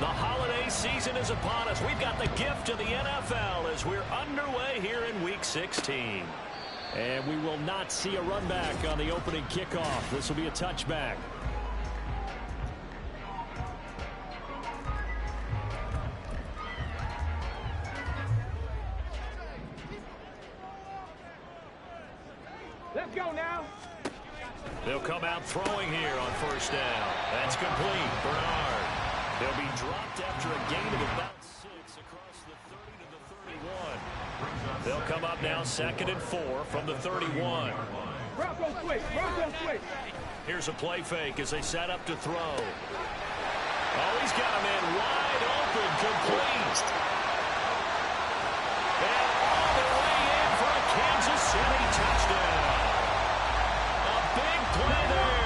The holiday season is upon us. We've got the gift of the NFL as we're underway here in Week 16. And we will not see a run back on the opening kickoff. This will be a touchback. Let's go now. They'll come out throwing here on first down. That's complete. Bernard. They'll be dropped after a gain of about 6 across the 30 to the 31. They'll come up now 2nd and 4 from the 31. Bronco switch. Bronco switch. Here's a play fake as they set up to throw. Oh, he's got a man wide open. Complete. And all the way in for a Kansas City touchdown. A big play there.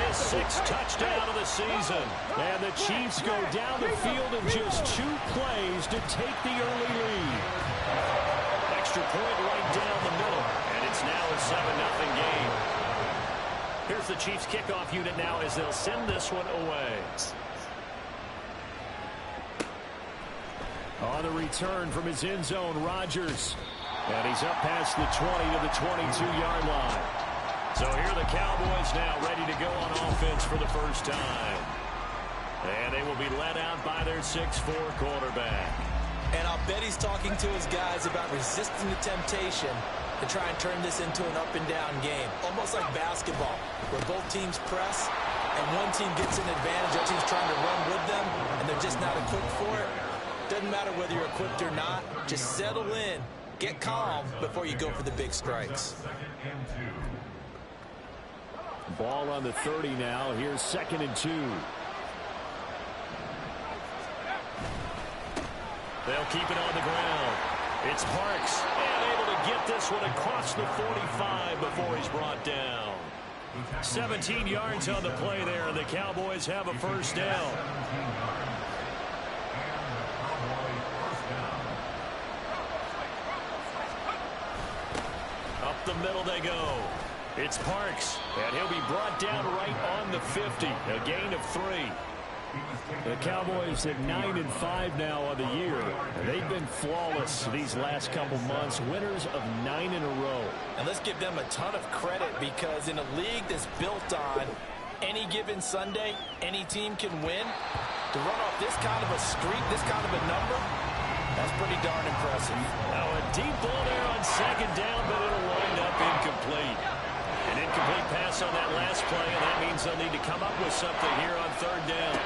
His 6th touchdown of the season. And the Chiefs go down the field in just 2 plays to take the early lead. Extra point right down the middle. And it's now a 7-0 game. Here's the Chiefs kickoff unit now as they'll send this one away. On the return from his end zone, Rodgers. And he's up past the 20 to the 22-yard line. So here are the Cowboys now ready to go on offense for the first time. And they will be led out by their 6'4 quarterback. And I'll bet he's talking to his guys about resisting the temptation to try and turn this into an up-and-down game. Almost like basketball, where both teams press, and one team gets an advantage, the other team's trying to run with them, and they're just not equipped for it. Doesn't matter whether you're equipped or not. Just settle in, get calm before you go for the big strikes. Ball on the 30 now. Here's 2nd and 2. They'll keep it on the ground. It's Parks, and able to get this one across the 45 before he's brought down. 17 yards on the play there, and the Cowboys have a first down. Up the middle they go. It's Parks, and he'll be brought down right on the 50. A gain of 3. The Cowboys at 9-5 now on the year. They've been flawless these last couple months, winners of 9 in a row. And let's give them a ton of credit, because in a league that's built on any given Sunday, any team can win. To run off this kind of a streak, this kind of a number, that's pretty darn impressive. Now a deep ball there on 2nd down, but it'll wind up incomplete. An incomplete pass on that last play, and that means they'll need to come up with something here on 3rd down.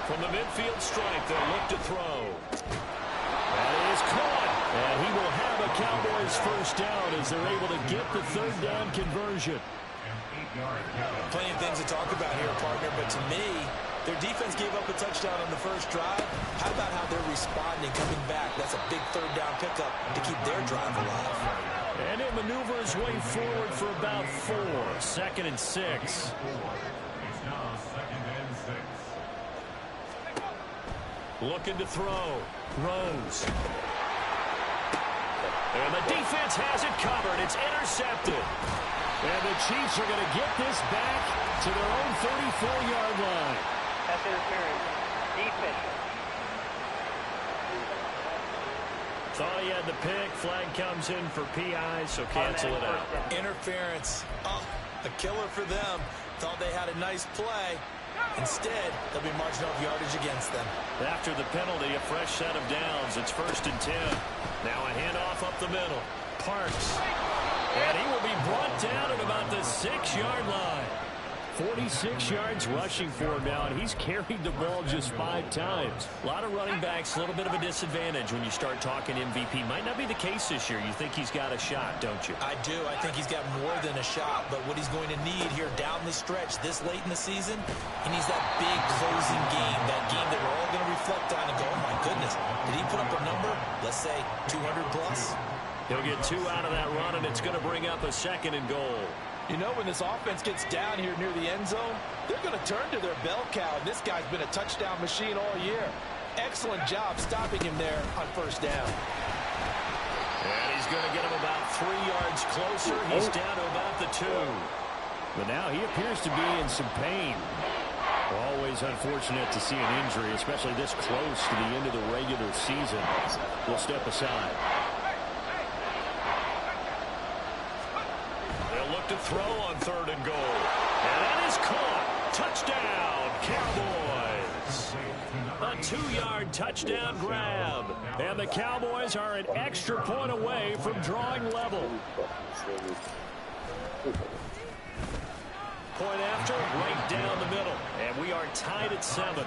From the midfield stripe, they'll look to throw. That is caught. And he will have a Cowboys first down as they're able to get the 3rd down conversion. Plenty of things to talk about here, partner, but to me, their defense gave up a touchdown on the first drive. How about how they're responding, coming back? That's a big 3rd down pickup to keep their drive alive. And it maneuvers way forward for about 4. 2nd and 6. Looking to throw. Rose. And the defense has it covered. It's intercepted. And the Chiefs are going to get this back to their own 34-yard line. Pass interference. Defense. Thought he had the pick. Flag comes in for PI, so cancel it out. Interference. Oh, a killer for them. Thought they had a nice play. Instead, they'll be marching off yardage against them. After the penalty, a fresh set of downs. It's 1st and 10. Now a handoff up the middle. Parks. And he will be brought down at about the 6-yard line. 46 yards rushing for him now, and he's carried the ball just 5 times. A lot of running backs, a little bit of a disadvantage when you start talking MVP. Might not be the case this year. You think he's got a shot, don't you? I do. I think he's got more than a shot, but what he's going to need here down the stretch this late in the season, he needs that big closing game, that game that we're all going to reflect on and go, oh my goodness, did he put up a number, let's say 200 plus? He'll get 2 out of that run, and it's going to bring up a 2nd and goal. You know, when this offense gets down here near the end zone, they're going to turn to their bell cow. This guy's been a touchdown machine all year. Excellent job stopping him there on first down. And he's going to get him about 3 yards closer. He's down to about the 2. But now he appears to be in some pain. Always unfortunate to see an injury, especially this close to the end of the regular season. We'll step aside. They'll look to throw on 3rd and goal. And that is caught. Touchdown, Cowboys. A 2-yard touchdown grab. And the Cowboys are an extra point away from drawing level. Point after, right down the middle. And we are tied at 7.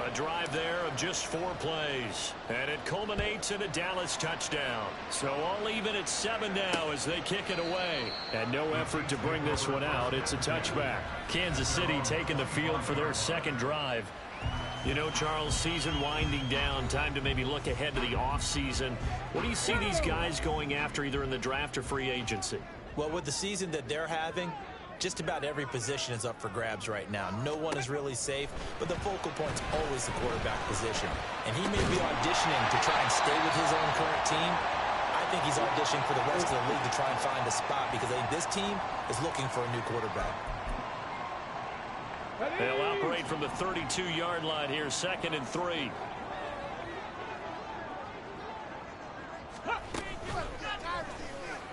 A drive there of just 4 plays. And it culminates in a Dallas touchdown. So all even at 7 now as they kick it away. And no effort to bring this one out. It's a touchback. Kansas City taking the field for their 2nd drive. You know, Charles, season winding down, time to maybe look ahead to the offseason. What do you see these guys going after either in the draft or free agency? Well, with the season that they're having, just about every position is up for grabs right now. No one is really safe, but the focal point's always the quarterback position. And he may be auditioning to try and stay with his own current team. I think he's auditioning for the rest of the league to try and find a spot because I think this team is looking for a new quarterback. They'll operate from the 32-yard line here, 2nd and 3.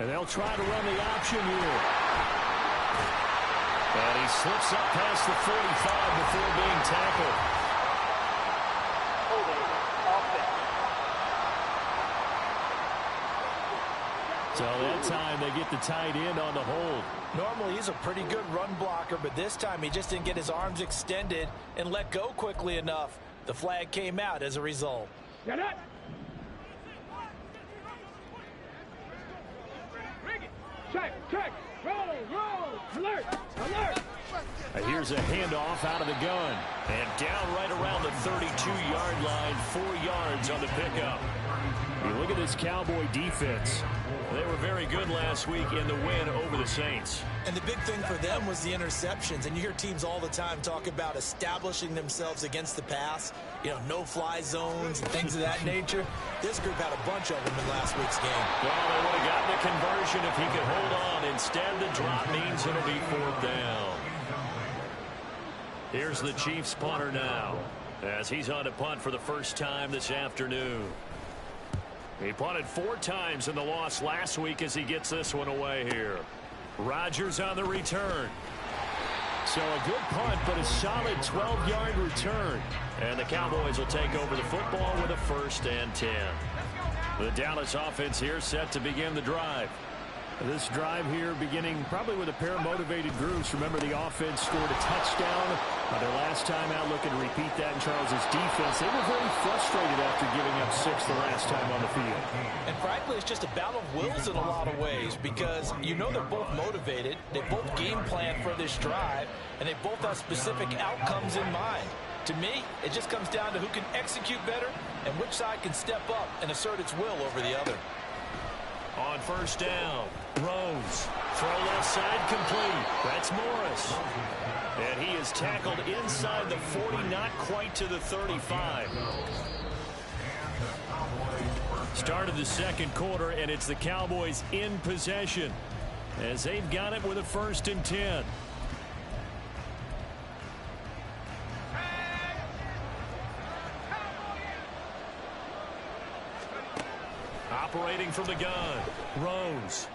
And they'll try to run the option here. And he slips up past the 45 before being tackled. So that time they get the tight end on the hold. Normally he's a pretty good run blocker, but this time he just didn't get his arms extended and let go quickly enough. The flag came out as a result. Get it. Check. Roll. Alert. Here's a handoff out of the gun. And down right around the 32-yard line, 4 yards on the pickup. You look at this Cowboy defense. They were very good last week in the win over the Saints. And the big thing for them was the interceptions. And you hear teams all the time talk about establishing themselves against the pass. You know, no-fly zones and things of that nature. This group had a bunch of them in last week's game. Well, they would have gotten the conversion if he could hold on. Instead, the drop means it'll be 4th down. Here's the Chiefs punter now as he's on to punt for the first time this afternoon. He punted 4 times in the loss last week as he gets this one away here. Rodgers on the return. So a good punt, but a solid 12-yard return. And the Cowboys will take over the football with a 1st and 10. The Dallas offense here set to begin the drive. This drive here beginning probably with a pair of motivated groups. Remember, the offense scored a touchdown their last time out. Looking to repeat that in Charles's defense. They were very frustrated after giving up 6 the last time on the field. And frankly, it's just a battle of wills in a lot of ways because you know they're both motivated. They both game plan for this drive, and they both have specific outcomes in mind. To me, it just comes down to who can execute better and which side can step up and assert its will over the other. On 1st down, Rose. Throw left side complete. That's Morris. And he is tackled inside the 40, not quite to the 35. Started the 2nd quarter, and it's the Cowboys in possession as they've got it with a 1st and 10. Operating from the gun, Rose.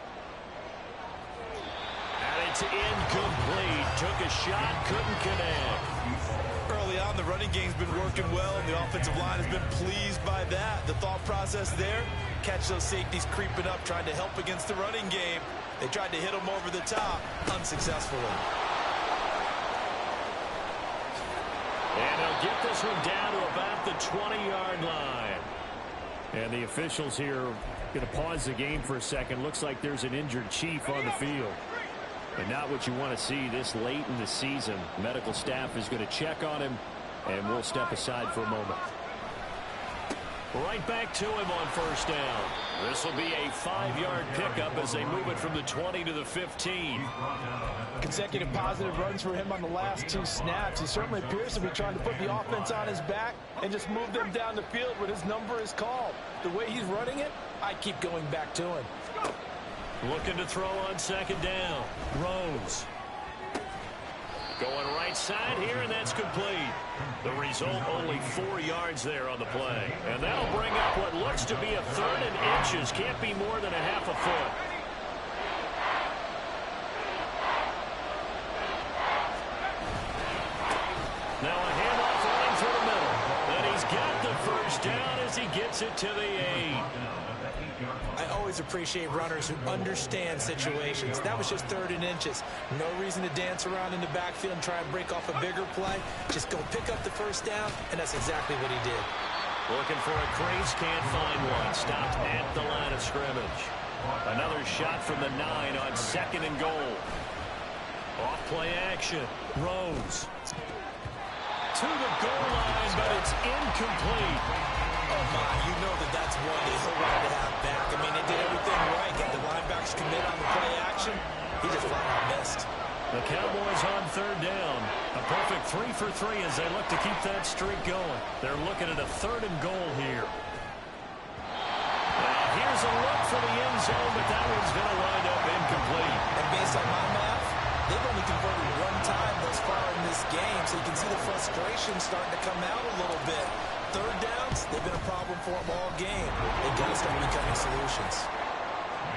And it's incomplete. Took a shot, couldn't connect. Early on, the running game's been working well, and the offensive line has been pleased by that. The thought process there, catch those safeties creeping up, trying to help against the running game. They tried to hit them over the top, unsuccessfully. And they'll get this one down to about the 20-yard line. And the officials here going to pause the game for a second. Looks like there's an injured Chief on the field. But not what you want to see this late in the season. Medical staff is going to check on him, and we'll step aside for a moment. Right back to him on 1st down. This will be a 5-yard pickup as they move it from the 20 to the 15. Consecutive positive runs for him on the last 2 snaps. He certainly appears to be trying to put the offense on his back and just move them down the field when his number is called. The way he's running it, I keep going back to him. Looking to throw on 2nd down. Rose. Going right side here, and that's complete. The result, only 4 yards there on the play. And that'll bring up what looks to be a 3rd and inches. Can't be more than a half a foot. Now a handoff running through the middle. And he's got the first down as he gets it to the 8. I always appreciate runners who understand situations. That was just 3rd and inches. No reason to dance around in the backfield and try and break off a bigger play. Just go pick up the first down, and that's exactly what he did. Looking for a crease, can't find one. Stopped at the line of scrimmage. Another shot from the 9 on 2nd and goal. Off play action. Rose. To the goal line, but it's incomplete. Oh, my, you know that's one that he'll want to have back. I mean, they did everything right. Got the linebackers commit on the play action. He just flat out missed. The Cowboys on 3rd down. A perfect 3 for 3 as they look to keep that streak going. They're looking at a 3rd and goal here. Here's a look for the end zone, but that one's going to wind up incomplete. And based on my math, they've only converted 1 time thus far in this game, so you can see the frustration starting to come out a little bit. 3rd downs, they've been a problem for them all game. They've got to start becoming solutions.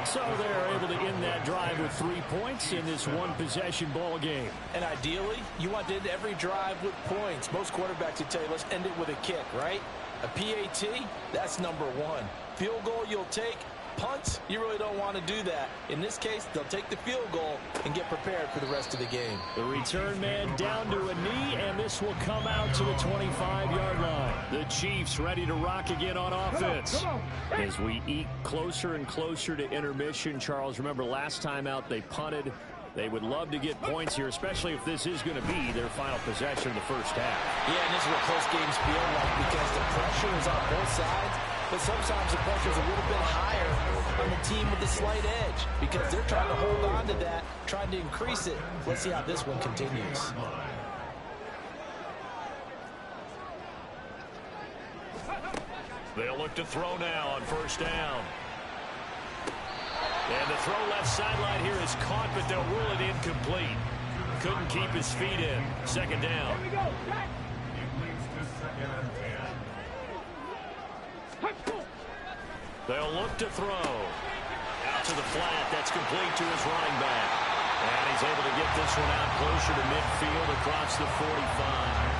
So they're able to end that drive with 3 points in this one-possession ball game. And ideally, you want to end every drive with points. Most quarterbacks would tell you, let's end it with a kick, right? A PAT, that's number 1. Field goal you'll take. Punts, you really don't want to do that. In this case, they'll take the field goal and get prepared for the rest of the game. The return man down to a knee, and this will come out to the 25-yard line. The Chiefs ready to rock again on offense. As we eke closer and closer to intermission, Charles, remember last time out they punted. They would love to get points here, especially if this is going to be their final possession of the first half. Yeah, and this is what close games feel like because the pressure is on both sides. But sometimes the pressure is a little bit higher on the team with the slight edge because they're trying to hold on to that, trying to increase it. Let's see how this one continues. They'll look to throw now on 1st down. And the throw left sideline here is caught, but they'll rule it incomplete. Couldn't keep his feet in. 2nd down. Here we go. Back. They'll look to throw. Out to the flat. That's complete to his running back. And he's able to get this one out closer to midfield across the 45.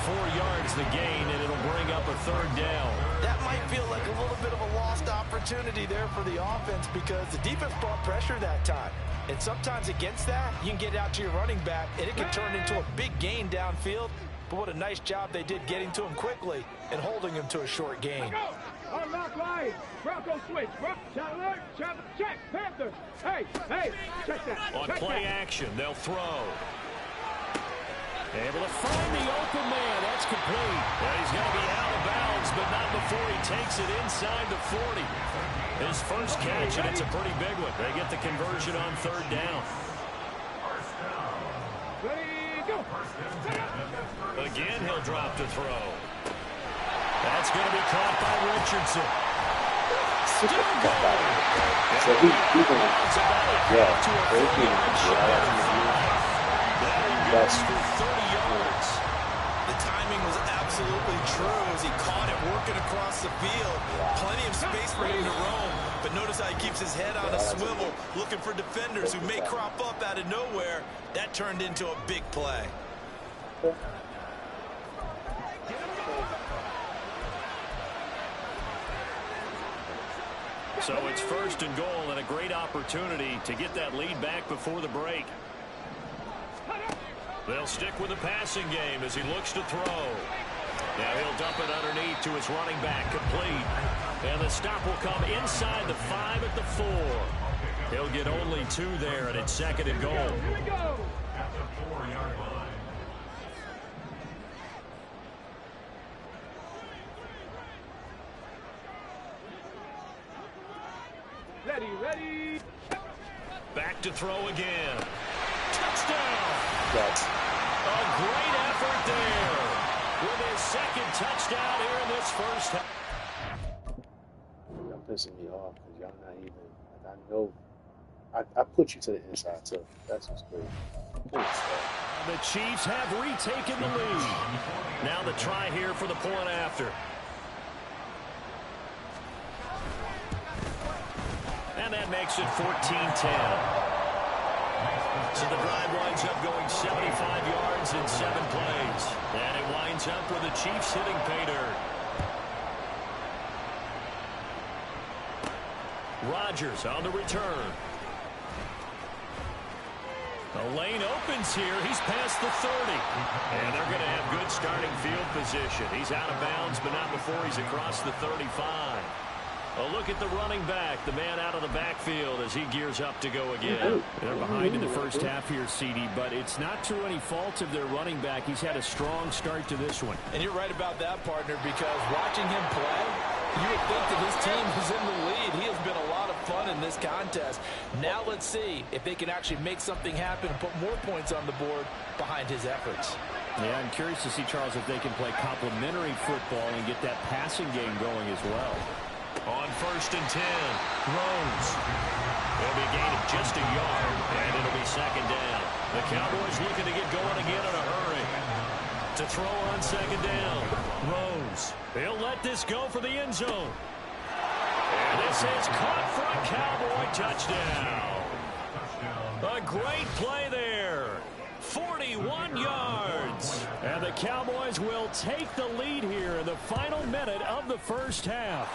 4 yards the gain, and it'll bring up a 3rd down. That might feel like a little bit of a lost opportunity there for the offense because the defense brought pressure that time. And sometimes against that, you can get out to your running back, and it can turn into a big gain downfield. But what a nice job they did getting to him quickly and holding him to a short gain. Unlock line. Bronco switch. Shot alert. Shot check. Panther. Hey. Check that. On check play that. action, they'll throw. Able to find the open man. That's complete. Well, he's going to be out of bounds, but not before he takes it inside the 40. His first catch, and it's a pretty big one. They get the conversion on 3rd down. Ready, go. Again, he'll drop to throw. That's going to be caught by Richardson. Still going. So he's going That's for 30 yards. The timing was absolutely true as he caught it working across the field. Plenty of space for him to roam. But notice how he keeps his head on a swivel, looking for defenders who may crop up out of nowhere. That turned into a big play. So it's 1st and goal and a great opportunity to get that lead back before the break. They'll stick with the passing game as he looks to throw. Now he'll dump it underneath to his running back, complete. And the stop will come inside the 5 at the 4. He'll get only 2 there, and it's 2nd and goal. Here we go. at the 4-yard line. Ready. Back to throw again. Touchdown! That's A great effort there with his 2nd touchdown here in this first half. y'all pissing me off because y'all not even, like, I know I put you to the inside too. That's what's great. The Chiefs have retaken the lead. Now the try here for the point after. And that makes it 14-10. So the drive winds up going 75 yards in 7 plays. And it winds up with the Chiefs hitting pay dirt. Rodgers on the return. The lane opens here. He's past the 30. And they're going to have good starting field position. He's out of bounds, but not before he's across the 35. A look at the running back, the man out of the backfield as he gears up to go again. They're behind in the first half here, CD, but it's not through any fault of their running back. He's had a strong start to this one. And you're right about that, partner, because watching him play, you would think that his team is in the lead. He has been a lot of fun in this contest. Now let's see if they can actually make something happen and put more points on the board behind his efforts. Yeah, I'm curious to see, Charles, if they can play complementary football and get that passing game going as well. On 1st and 10, Rose. It'll be a gain of just a yard, and it'll be 2nd down. The Cowboys looking to get going again in a hurry. To throw on 2nd down, Rose. He'll let this go for the end zone. And this is caught for a Cowboy touchdown. A great play there. 41 yards. And the Cowboys will take the lead here in the final minute of the first half.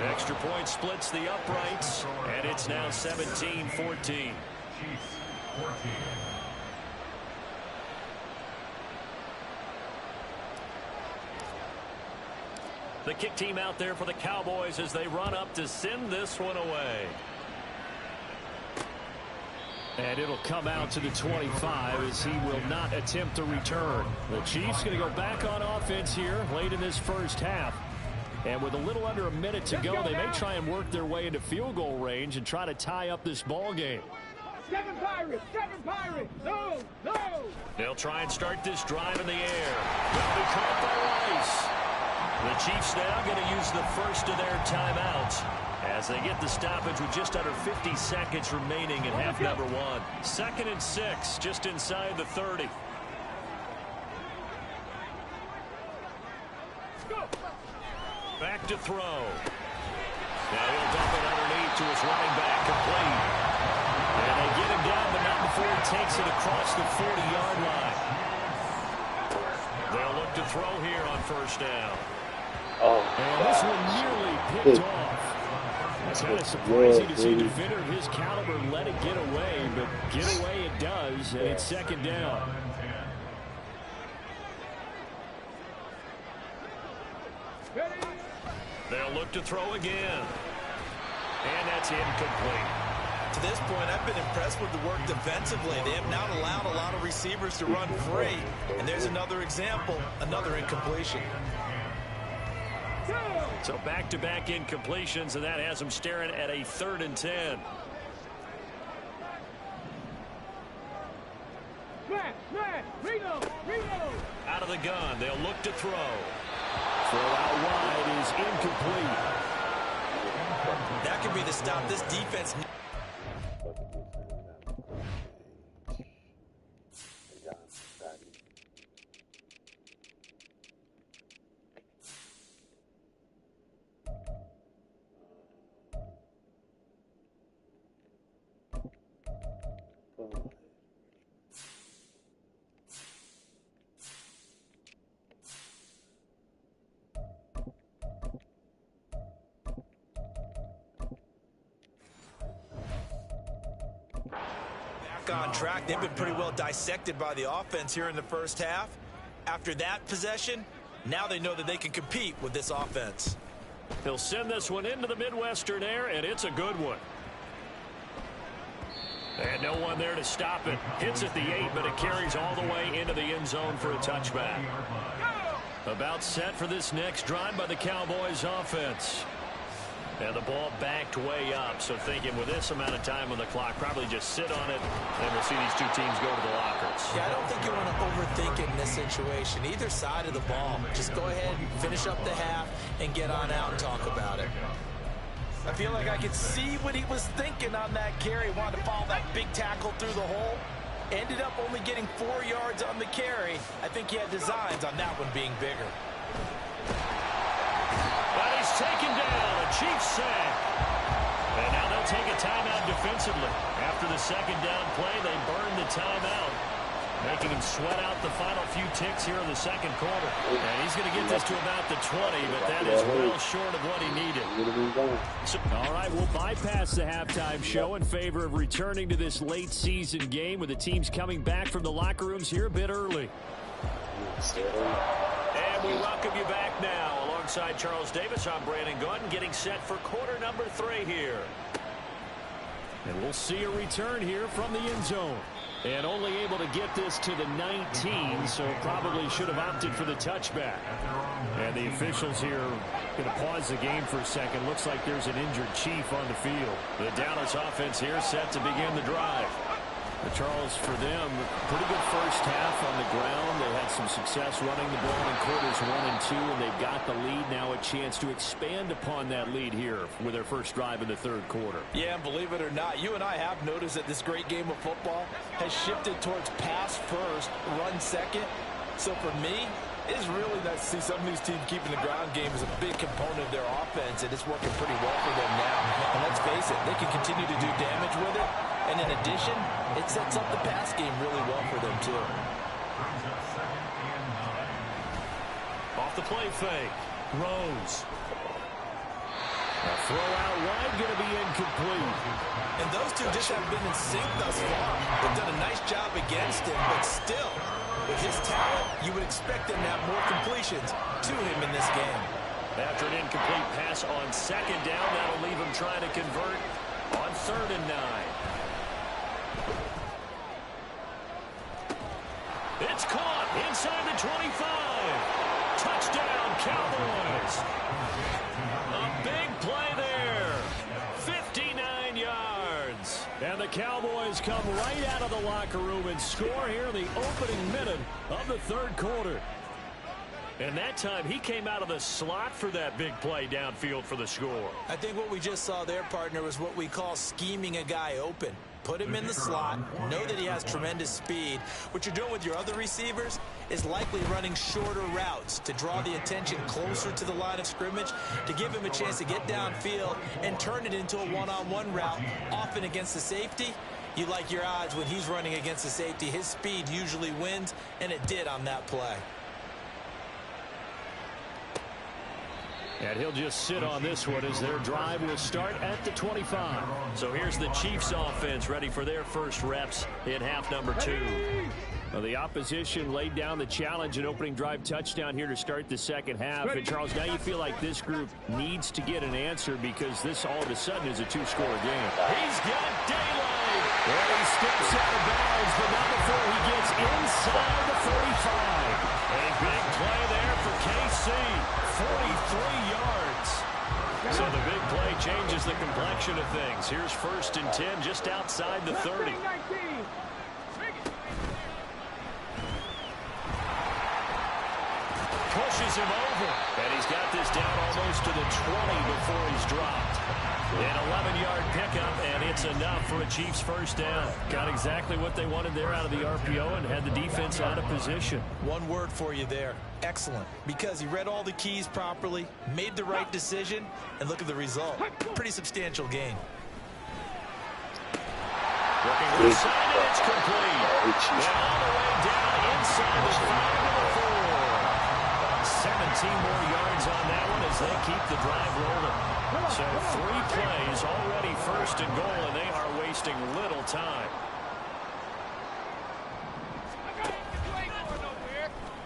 Extra point splits the uprights, and it's now 17-14. The kick team out there for the Cowboys as they run up to send this one away. And it'll come out to the 25 as he will not attempt to return. The Chiefs going to go back on offense here late in this first half. And with a little under a minute to go, they may try and work their way into field goal range and try to tie up this ball game. 7 Pirates! 7 Pirates! No! No! They'll try and start this drive in the air. They'll be caught by Rice. The Chiefs now going to use the first of their timeouts as they get the stoppage with just under 50 seconds remaining in half number 1. 2nd and 6, just inside the 30. Back to throw. Now he'll dump it underneath to his running back, complete. And they get him down, but not before he takes it across the 40-yard line. They'll look to throw here on 1st down. And this one nearly picked off. It's kind of surprising to see a defender of his caliber let it get away, but get away it does, and it's 2nd down. They'll look to throw again. And that's incomplete. To this point, I've been impressed with the work defensively. They have not allowed a lot of receivers to run free. And there's another example, another incompletion. So back-to-back incompletions, and that has them staring at a 3rd and 10. Smash! Smash! Reload! Reload! Out of the gun, they'll look to throw. Throw out wide is incomplete. That could be the stop this defense needs. On track. They've been pretty well dissected by the offense here in the first half. After that possession, now they know that they can compete with this offense. He'll send this one into the Midwestern air, and it's a good one. And no one there to stop it. Hits at the 8, but it carries all the way into the end zone for a touchback. About set for this next drive by the Cowboys offense. And the ball backed way up, so thinking with this amount of time on the clock, probably just sit on it, and we'll see these two teams go to the lockers. Yeah, I don't think you want to overthink it in this situation. Either side of the ball. Just go ahead and finish up the half and get on out and talk about it. I feel like I could see what he was thinking on that carry. Wanted to follow that big tackle through the hole. Ended up only getting 4 yards on the carry. I think he had designs on that one being bigger. But he's taken down. A Chiefs sack. And now they'll take a timeout defensively. After the second down play, they burn the timeout, making him sweat out the final few ticks here in the second quarter. And he's going to get this to about the 20, but that is well short of what he needed. So, all right, we'll bypass the halftime show in favor of returning to this late season game with the teams coming back from the locker rooms here a bit early. And we welcome you back now. Alongside Charles Davis, I'm Brandon Gordon, getting set for quarter number 3 here. And we'll see a return here from the end zone. And only able to get this to the 19, so probably should have opted for the touchback. And the officials here going to pause the game for a second. Looks like there's an injured Chief on the field. The Dallas offense here set to begin the drive. But Charles, for them, pretty good first half on the ground. They had some success running the ball in quarters 1 and 2, and they've got the lead. Now a chance to expand upon that lead here with their first drive in the third quarter. Yeah, and believe it or not, you and I have noticed that this great game of football has shifted towards pass first, run second. So for me, it's really nice to see some of these teams keeping the ground game as a big component of their offense, and it's working pretty well for them now. And let's face it, they can continue to do damage with it. And in addition, it sets up the pass game really well for them, too. Off the play fake. Rose. A throw out wide, going to be incomplete. And those two just haven't been in sync thus far. They've done a nice job against him, but still, with his talent, you would expect them to have more completions to him in this game. After an incomplete pass on second down, that'll leave him trying to convert on 3rd and 9. It's caught inside the 25. Touchdown, Cowboys. A big play there. 59 yards. And the Cowboys come right out of the locker room and score here in the opening minute of the third quarter. And that time, he came out of the slot for that big play downfield for the score. I think what we just saw there, partner, was what we call scheming a guy open. Put him in the slot, know that he has tremendous speed. What you're doing with your other receivers is likely running shorter routes to draw the attention closer to the line of scrimmage, to give him a chance to get downfield and turn it into a one-on-one route, often against the safety. You like your odds when he's running against the safety. His speed usually wins, and it did on that play. And he'll just sit on this one as their drive will start at the 25. So here's the Chiefs offense ready for their first reps in half number 2. Well, the opposition laid down the challenge and opening drive touchdown here to start the second half. And Charles, now you feel like this group needs to get an answer because this all of a sudden is a 2-score game. He's got daylight. And he steps out of bounds, but not before he gets inside the 45. A big play there for KC. 43 yards. So the big play changes the complexion of things. Here's 1st and 10 just outside the 30. Pushes him over. And he's got this down almost to the 20 before he's dropped. An 11-yard pickup, and it's enough for a Chiefs first down. Got exactly what they wanted there out of the RPO and had the defense out of position. One word for you there. Excellent. Because he read all the keys properly, made the right decision, and look at the result. Pretty substantial gain. Looking inside, and it's complete. And all the way down inside the 5 to the 4. 17 more yards on that one as they keep the drive rolling. So 3 plays already 1st and goal, and they are wasting little time.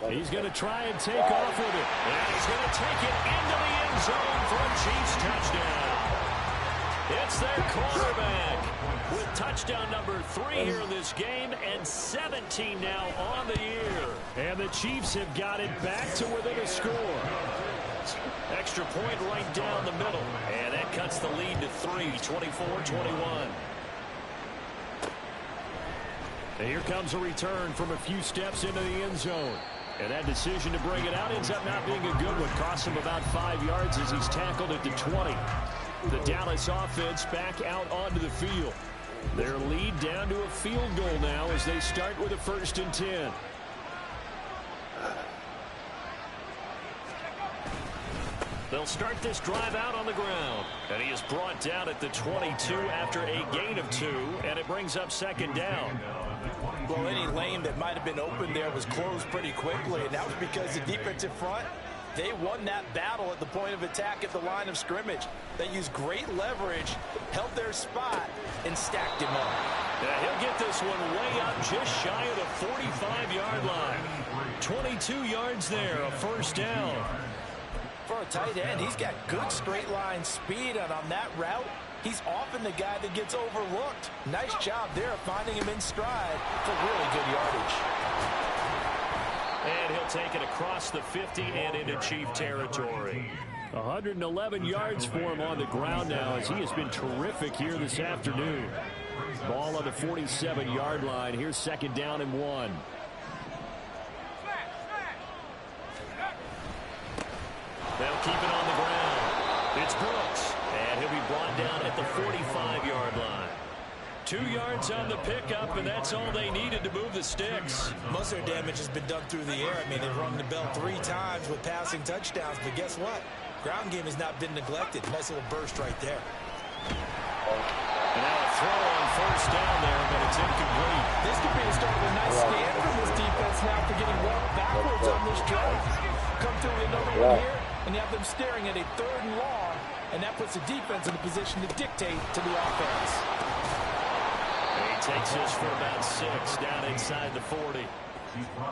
He's going to try and take off with it. And he's going to take it into the end zone for a Chiefs touchdown. It's their quarterback with touchdown number 3 here in this game and 17 now on the year. And the Chiefs have got it back to within a score. Extra point right down the middle. And that cuts the lead to 3, 24-21. And here comes a return from a few steps into the end zone. And that decision to bring it out ends up not being a good one. Costs him about 5 yards as he's tackled at the 20. The Dallas offense back out onto the field. Their lead down to a field goal now as they start with a 1st and 10. They'll start this drive out on the ground. And he is brought down at the 22 after a gain of 2, and it brings up 2nd down. Well, any lane that might have been open there was closed pretty quickly, and that was because the defensive front, they won that battle at the point of attack at the line of scrimmage. They used great leverage, held their spot, and stacked him up. Yeah, he'll get this one way up just shy of the 45-yard line. 22 yards there, a 1st down. For a tight end, he's got good straight line speed, and on that route, he's often the guy that gets overlooked. Nice job there of finding him in stride for really good yardage. And he'll take it across the 50 and into Chief territory. 111 yards for him on the ground now as he has been terrific here this afternoon. Ball on the 47-yard line. Here's 2nd down and 1. They'll keep it on the ground. It's Brooks, and he'll be brought down at the 45-yard line. 2 yards on the pickup, and that's all they needed to move the sticks. Most of their damage has been done through the air. I mean, they've rung the bell 3 times with passing touchdowns, but guess what? Ground game has not been neglected. Nice little burst right there. And now a throw on 1st down there, but it's incomplete. This could be the start of a nice stand from this defense now for getting well backwards on this drive. Come through with another one here, and you have them staring at a 3rd and long, and that puts the defense in a position to dictate to the offense. He takes this for about 6 down inside the 40.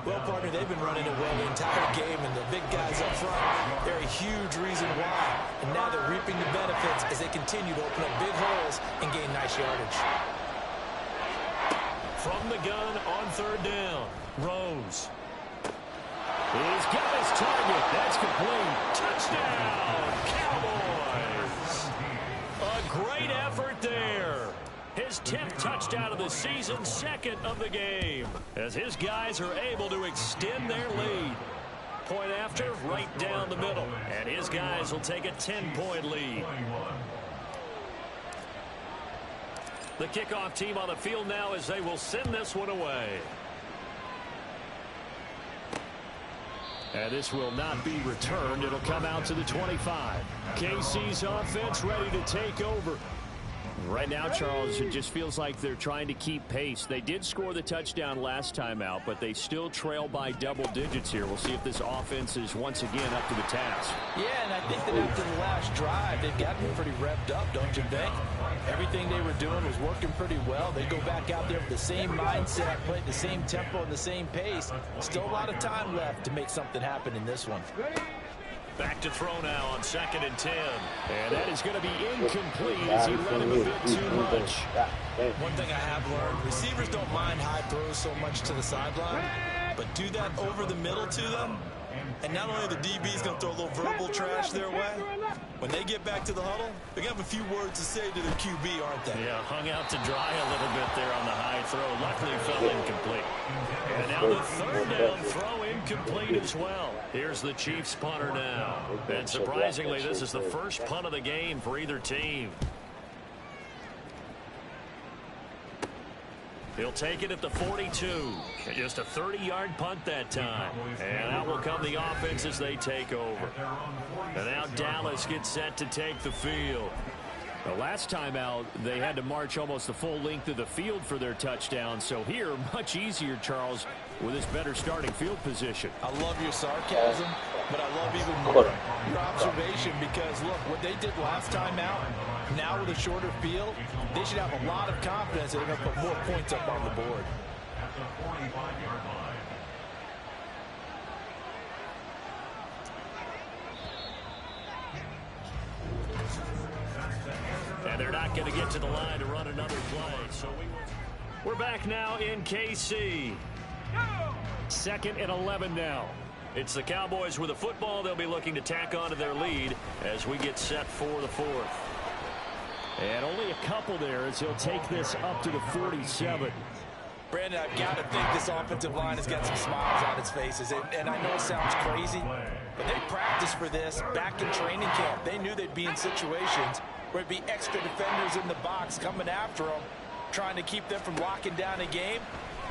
Well, partner, they've been running it well the entire game, and the big guys up front, they're a huge reason why. And now they're reaping the benefits as they continue to open up big holes and gain nice yardage. From the gun on 3rd down, Rose. He's got his target. That's complete. Touchdown, Cowboys. A great effort there. His 10th touchdown of the season, 2nd of the game, as his guys are able to extend their lead. Point after, right down the middle, and his guys will take a 10-point lead. The kickoff team on the field now as they will send this one away. And this will not be returned. It'll come out to the 25. KC's offense ready to take over. Right now, Charles, it just feels like they're trying to keep pace. They did score the touchdown last time out, but they still trail by double digits here. We'll see if this offense is once again up to the task. Yeah, and I think that after the last drive, they've gotten pretty revved up, don't you think? Everything they were doing was working pretty well. They go back out there with the same mindset, play at the same tempo and the same pace. Still a lot of time left to make something happen in this one. Back to throw now on 2nd and 10. And that is going to be incomplete as he let him a bit too much. One thing I have learned, receivers don't mind high throws so much to the sideline, but do that over the middle to them, and not only are the DBs going to throw a little verbal trash their way, when they get back to the huddle, they're going to have a few words to say to their QB, aren't they? Yeah, hung out to dry a little bit there on the high throw. Luckily fell incomplete. And now the 3rd down throw incomplete as well. Here's the Chiefs punter now. And surprisingly, this is the first punt of the game for either team. He'll take it at the 42. Just a 30-yard punt that time. And out will come the offense as they take over. And now Dallas gets set to take the field. The last time out, they had to march almost the full length of the field for their touchdown. So here, much easier, Charles, with this better starting field position. I love your sarcasm, but I love even more your observation because, look, what they did last time out, now with a shorter field, they should have a lot of confidence that they're going to put more points up on the board. And they're not going to get to the line to run another play. So we're back now in KC. 2nd and 11 now. It's the Cowboys with the football. They'll be looking to tack onto their lead as we get set for the 4th. And only a couple there as he'll take this up to the 47. Brandon, I've got to think this offensive line has got some smiles on its faces. And I know it sounds crazy, But they practiced for this back in training camp. They knew they'd be in situations where it'd be extra defenders in the box coming after them, trying to keep them from locking down a game.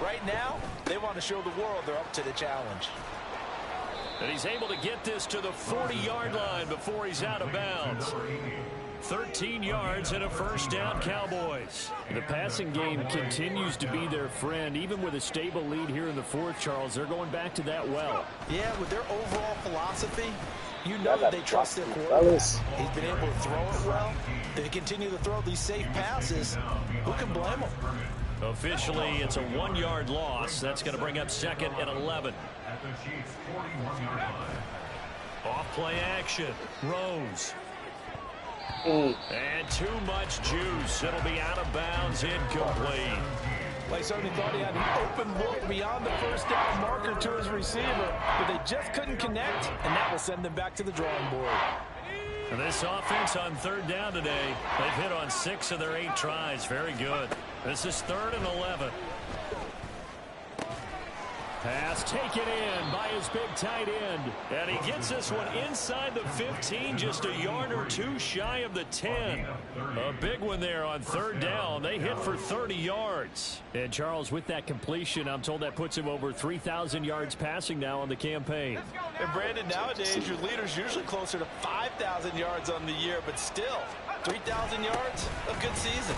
Right now, they want to show the world they're up to the challenge. And he's able to get this to the 40-yard line before he's out of bounds. 13 yards and a first down, Cowboys. The passing game continues to be their friend. Even with a stable lead here in the fourth, Charles, they're going back to that well. Yeah, with their overall philosophy, you know that they trust their quarterback. He's been able to throw it well. They continue to throw these safe passes. Who can blame them? Officially, it's a 1-yard loss. That's going to bring up second and 11. Off-play action. Rose. And too much juice. It'll be out of bounds, incomplete. They certainly thought he had an open look beyond the first down marker to his receiver, but they just couldn't connect, and that will send them back to the drawing board. And this offense on third down today, they've hit on 6 of their 8 tries. Very good. This is 3rd and 11. Pass taken in by his big tight end. And he gets this one inside the 15, just a yard or 2 shy of the 10. A big one there on third down. They hit for 30 yards. And Charles, with that completion, I'm told that puts him over 3,000 yards passing now on the campaign. And Brandon, nowadays your leader's usually closer to 5,000 yards on the year, but still, 3,000 yards, a good season.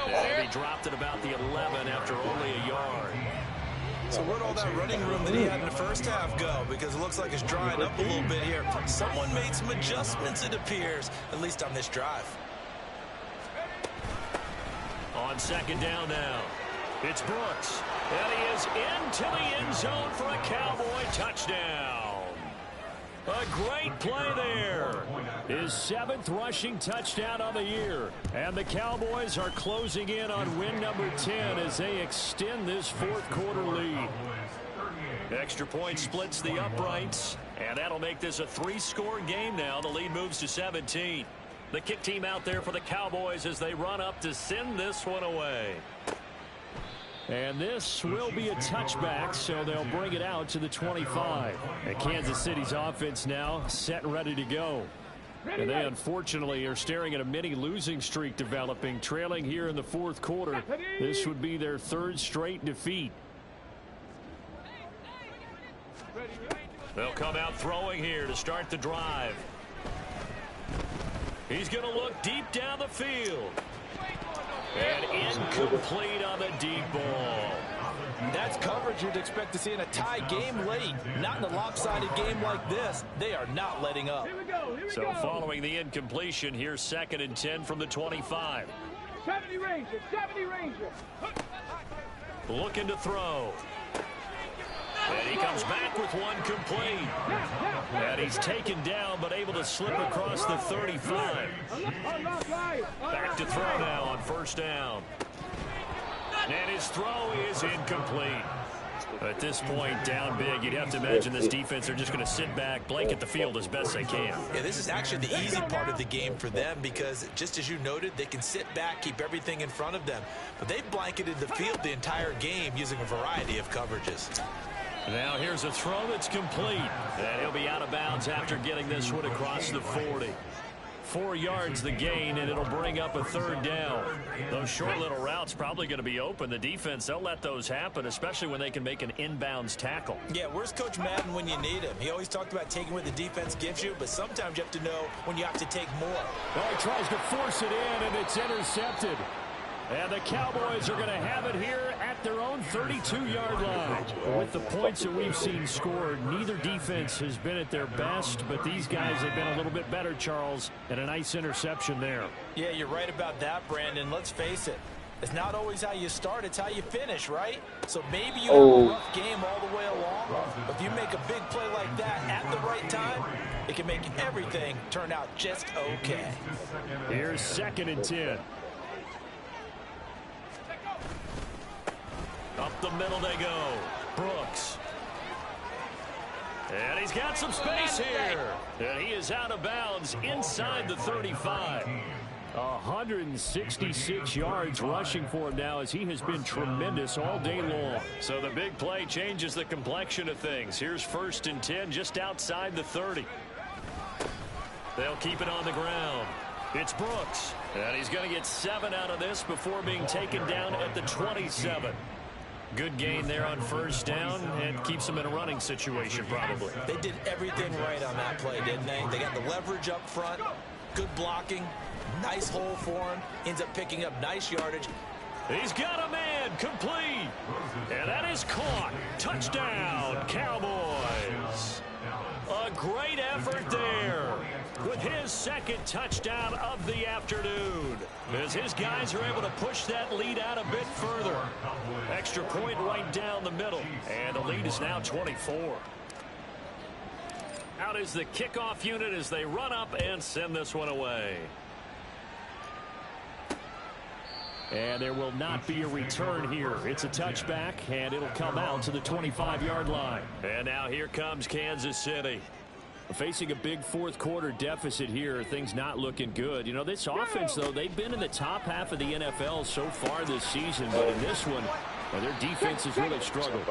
And he dropped at about the 11 after only a yard. So where'd all that running room that he had in the first half go? Because it looks like it's drying up a little bit here. Someone made some adjustments, it appears, at least on this drive. On second down now, it's Brooks. And he is into the end zone for a Cowboy touchdown. A great play there. His 7th rushing touchdown on the year. And the Cowboys are closing in on win number 10 as they extend this fourth quarter lead. Extra point splits the uprights, and that'll make this a 3-score game now. The lead moves to 17. The kick team out there for the Cowboys as they run up to send this one away. And this will be a touchback, so they'll bring it out to the 25. And Kansas City's offense now set and ready to go. And they unfortunately are staring at a mini losing streak developing, trailing here in the fourth quarter. This would be their 3rd straight defeat. They'll come out throwing here to start the drive. He's going to look deep down the field. And incomplete on the deep ball. That's coverage you'd expect to see in a tie game late. Not in a lopsided game like this. They are not letting up. So following the incompletion, here's 2nd and 10 from the 25. 70 Ranger, 70 Ranger. Looking to throw. And he comes back with one complete. And he's taken down, but able to slip across the 35. Back to throw now on first down. And his throw is incomplete. At this point, down big, you'd have to imagine this defense are just going to sit back, blanket the field as best they can. Yeah, this is actually the easy part of the game for them because, just as you noted, they can sit back, keep everything in front of them. But they've blanketed the field the entire game using a variety of coverages. Now here's a throw that's complete. And he'll be out of bounds after getting this one across the 40. 4 yards the gain, and it'll bring up a 3rd down. Those short little routes probably going to be open. The defense, they'll let those happen, especially when they can make an inbounds tackle. Yeah, where's Coach Madden when you need him? He always talked about taking what the defense gives you, but sometimes you have to know when you have to take more. Well, he tries to force it in, and it's intercepted. And the Cowboys are going to have it here at their own 32-yard line. With the points that we've seen scored, neither defense has been at their best, but these guys have been a little bit better, Charles, and a nice interception there. Yeah, you're right about that, Brandon. Let's face it. It's not always how you start, it's how you finish, right? So maybe you have a rough game all the way along, but if you make a big play like that at the right time, it can make everything turn out just okay. Here's 2nd and 10. Up the middle they go. Brooks. And he's got some space here. And he is out of bounds inside the 35. 166 yards rushing for him now, as he has been tremendous all day long. So the big play changes the complexion of things. Here's 1st and 10 just outside the 30. They'll keep it on the ground. It's Brooks. And he's going to get 7 out of this before being taken down at the 27. Good gain there on 1st down, and keeps them in a running situation probably. They did everything right on that play, didn't they? They got the leverage up front, good blocking, nice hole for him, ends up picking up nice yardage. He's got a man, complete. And that is caught. Touchdown, Cowboys. A great effort there with his 2nd touchdown of the afternoon, as his guys are able to push that lead out a bit further. Extra point right down the middle, and the lead is now 24. Out is the kickoff unit as they run up and send this one away. And there will not be a return here. It's a touchback, and it'll come out to the 25-yard line. And now here comes Kansas City. Facing a big 4th quarter deficit here, things not looking good. You know, this offense, though, they've been in the top half of the NFL so far this season, but in this one, well, their defense has really struggled.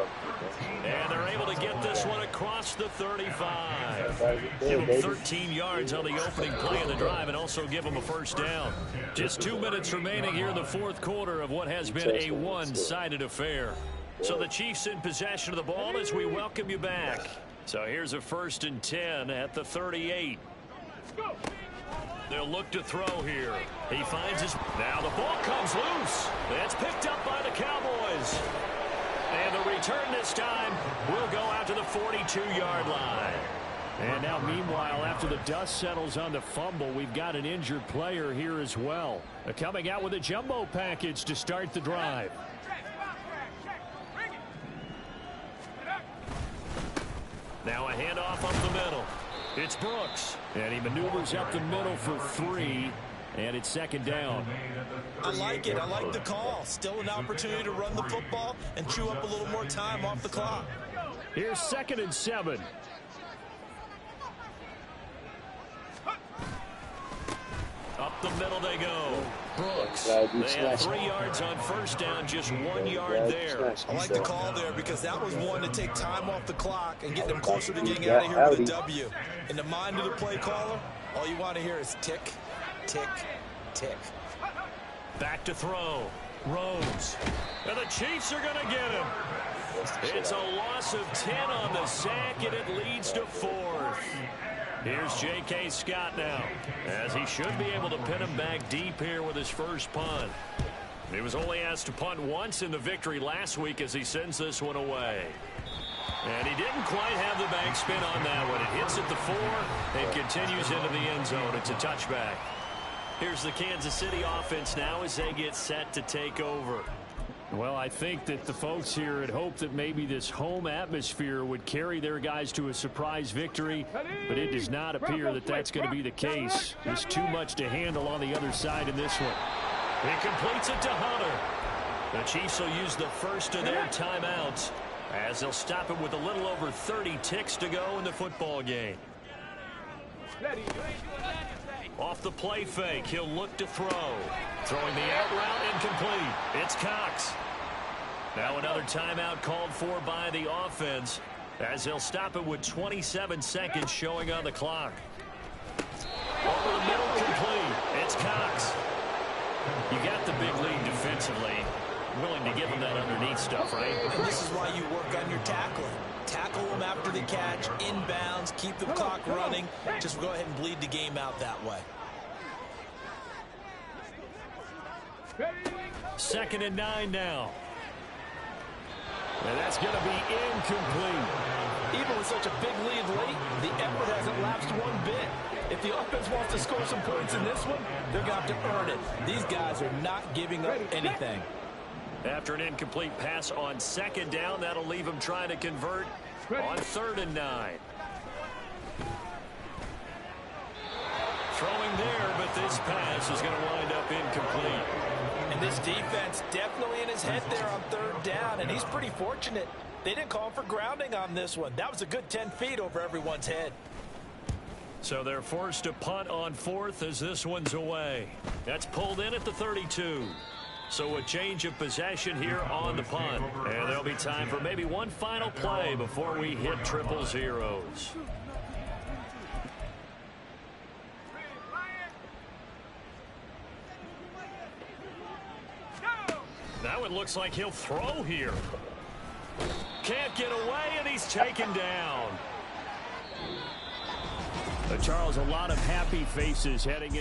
And they're able to get this one across the 35. Give them 13 yards on the opening play of the drive, and also give them a 1st down. Just 2 minutes remaining here in the 4th quarter of what has been a one-sided affair. So the Chiefs in possession of the ball as we welcome you back. So here's a 1st and 10 at the 38. They'll look to throw here. He finds his... Now the ball comes loose. It's picked up by the Cowboys. And the return this time will go out to the 42-yard line. And now, meanwhile, after the dust settles on the fumble, we've got an injured player here as well. Coming out with a jumbo package to start the drive. Now a handoff up the middle. It's Brooks. And he maneuvers up the middle for 3. And it's 2nd down. I like it. I like the call. Still an opportunity to run the football and chew up a little more time off the clock. Here's 2nd and 7. Up the middle they go. Brooks. They have 3 yards on 1st down, just 1 yard there. I like the call there because that was one to take time off the clock and get them closer to getting out of here with a W. In the mind of the play caller, all you want to hear is tick, tick, tick. Back to throw. Rose. And the Chiefs are going to get him. It's a loss of 10 on the sack, and it leads to 4th. Here's J.K. Scott now, as he should be able to pin him back deep here with his first punt. He was only asked to punt once in the victory last week as he sends this one away. And he didn't quite have the backspin on that one. It hits at the 4 and continues into the end zone. It's a touchback. Here's the Kansas City offense now as they get set to take over. Well, I think that the folks here had hoped that maybe this home atmosphere would carry their guys to a surprise victory, but it does not appear that that's going to be the case. There's too much to handle on the other side in this one. He completes it to Hunter. The Chiefs will use the first of their timeouts as they'll stop it with a little over 30 ticks to go in the football game. Off the play fake, he'll look to throw. Throwing the out route incomplete. It's Cox. Now another timeout called for by the offense as they'll stop it with 27 seconds showing on the clock. Over the middle, complete. It's Cox. You got the big lead defensively. Willing to give them that underneath stuff, right? And this is why you work on your tackling. Tackle them after the catch, inbounds, keep the clock running. Just go ahead and bleed the game out that way. 2nd and 9 now. And that's going to be incomplete. Even with such a big lead late, the effort hasn't lapsed one bit. If the offense wants to score some points in this one, they're going to have to earn it. These guys are not giving up anything. After an incomplete pass on 2nd down, that'll leave him trying to convert on 3rd and 9. Throwing there, but this pass is going to wind up incomplete. And this defense definitely in his head there on 3rd down, and he's pretty fortunate. They didn't call for grounding on this one. That was a good 10 feet over everyone's head. So they're forced to punt on 4th as this one's away. That's pulled in at the 32. So a change of possession here on the punt. And there'll be time for maybe one final play before we hit triple zeros. Now it looks like he'll throw here. Can't get away, and he's taken down. Charles, a lot of happy faces heading in.